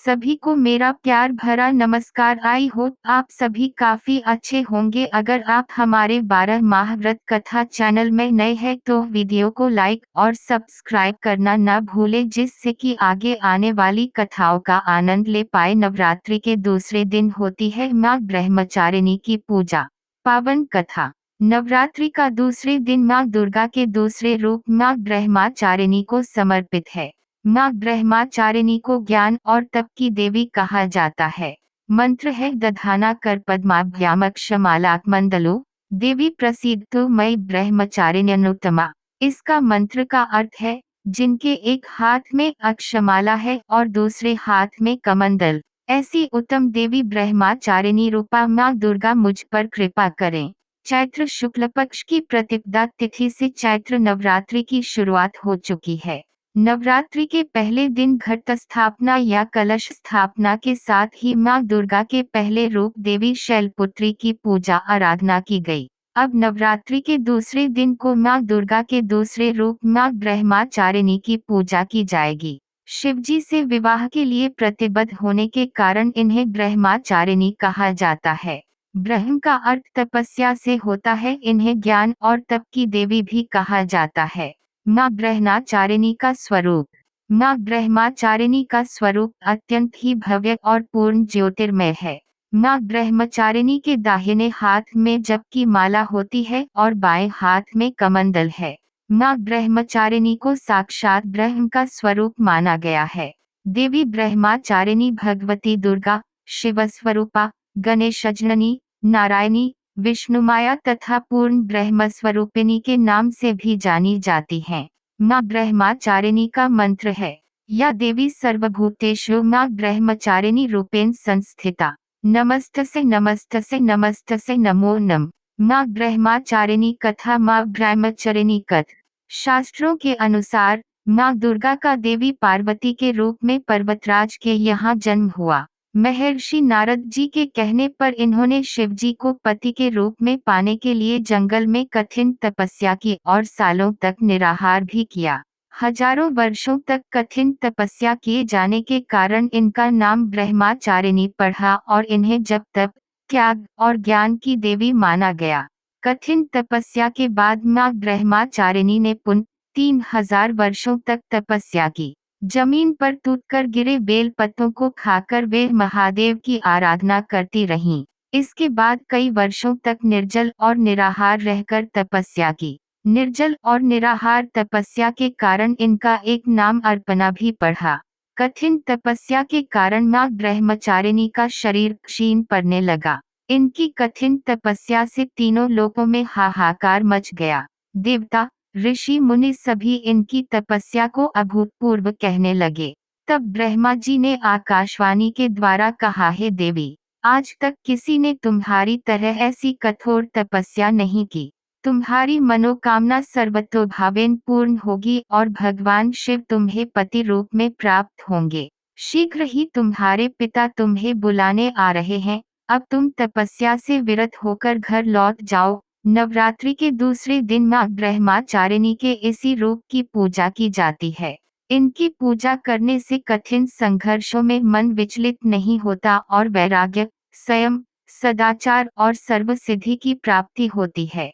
सभी को मेरा प्यार भरा नमस्कार। आई होप आप सभी काफी अच्छे होंगे। अगर आप हमारे 12 माह व्रत कथा चैनल में नए हैं तो वीडियो को लाइक और सब्सक्राइब करना न भूलें, जिससे कि आगे आने वाली कथाओं का आनंद ले पाए। नवरात्रि के दूसरे दिन होती है माँ ब्रह्मचारिणी की पूजा। पावन कथा। नवरात्रि का दूसरे दिन माँ दुर्गा के दूसरे रूप माँ ब्रह्मचारिणी को समर्पित है। माँ ब्रह्मचारिणी को ज्ञान और तप की देवी कहा जाता है। मंत्र है दधाना कर पद्माभ्याम अक्षमालाकमंडलो देवी प्रसिद्धो मयि ब्रह्मचारिण्यनुत्तमा। इसका मंत्र का अर्थ है, जिनके एक हाथ में अक्षमाला है और दूसरे हाथ में कमंडल, ऐसी उत्तम देवी ब्रह्मचारिणी रूपा माँ दुर्गा मुझ पर कृपा करें। चैत्र शुक्ल पक्ष की प्रतिपदा तिथि से चैत्र नवरात्रि की शुरुआत हो चुकी है। नवरात्रि के पहले दिन घट स्थापना या कलश स्थापना के साथ ही मां दुर्गा के पहले रूप देवी शैलपुत्री की पूजा आराधना की गई। अब नवरात्रि के दूसरे दिन को मां दुर्गा के दूसरे रूप मां ब्रह्मचारिणी की पूजा की जाएगी। शिवजी से विवाह के लिए प्रतिबद्ध होने के कारण इन्हें ब्रह्मचारिणी कहा जाता है। ब्रह्म का अर्थ तपस्या से होता है, इन्हें ज्ञान और तप की देवी भी कहा जाता है। माँ ब्रह्मचारिणी का स्वरूप। माँ ब्रह्मचारिणी का स्वरूप अत्यंत ही भव्य और पूर्ण ज्योतिर्मय है। माँ ब्रह्मचारिणी के दाहिने हाथ में जप की माला होती है और बाएं हाथ में कमंडल है। माँ ब्रह्मचारिणी को साक्षात ब्रह्म का स्वरूप माना गया है। देवी ब्रह्मचारिणी भगवती दुर्गा, शिव स्वरूपा, गणेशजननी, नारायणी, विष्णुमाया तथा पूर्ण ब्रह्म स्वरूपिणी के नाम से भी जानी जाती हैं। माँ ब्रह्मचारिणी का मंत्र है, या देवी सर्वभूतेषु माँ ब्रह्मचारिणी रूपेण संस्थिता। नमस्तसे नमस्तसे नमस्तसे नमो नम। माँ ब्रह्मचारिणी कथा। माँ ब्रह्मचारिणी कथ। शास्त्रों के अनुसार माँ दुर्गा का देवी पार्वती के रूप में पर्वतराज के यहाँ जन्म हुआ। महर्षि नारद जी के कहने पर इन्होंने शिवजी को पति के रूप में पाने के लिए जंगल में कठिन तपस्या की और सालों तक निराहार भी किया। हजारों वर्षों तक कठिन तपस्या किए जाने के कारण इनका नाम ब्रह्मचारिणी पड़ा और इन्हें जप तप, त्याग और ज्ञान की देवी माना गया। कठिन तपस्या के बाद माँ ब्रह्मचारिणी ने पुनः 3000 वर्षों तक तपस्या की। जमीन पर टूटकर गिरे बेल पत्तों को खाकर वे महादेव की आराधना करती रहीं। इसके बाद कई वर्षों तक निर्जल और निराहार रहकर तपस्या की। निर्जल और निराहार तपस्या के कारण इनका एक नाम अर्पणा भी पड़ा। कठिन तपस्या के कारण माँ ब्रह्मचारिणी का शरीर क्षीण पड़ने लगा। इनकी कठिन तपस्या से तीनों लोकों में हाहाकार मच गया। देवता, ऋषि मुनि सभी इनकी तपस्या को अभूतपूर्व कहने लगे। तब ब्रह्मा जी ने आकाशवाणी के द्वारा कहा, हे देवी, आज तक किसी ने तुम्हारी तरह ऐसी कठोर तपस्या नहीं की। तुम्हारी मनोकामना सर्वतोभावेन पूर्ण होगी और भगवान शिव तुम्हें पति रूप में प्राप्त होंगे। शीघ्र ही तुम्हारे पिता तुम्हें बुलाने आ रहे हैं। अब तुम तपस्या से विरत होकर घर लौट जाओ। नवरात्रि के दूसरे दिन माँ ब्रह्मचारिणी के इसी रूप की पूजा की जाती है। इनकी पूजा करने से कठिन संघर्षों में मन विचलित नहीं होता और वैराग्य, संयम, सदाचार और सर्वसिद्धि की प्राप्ति होती है।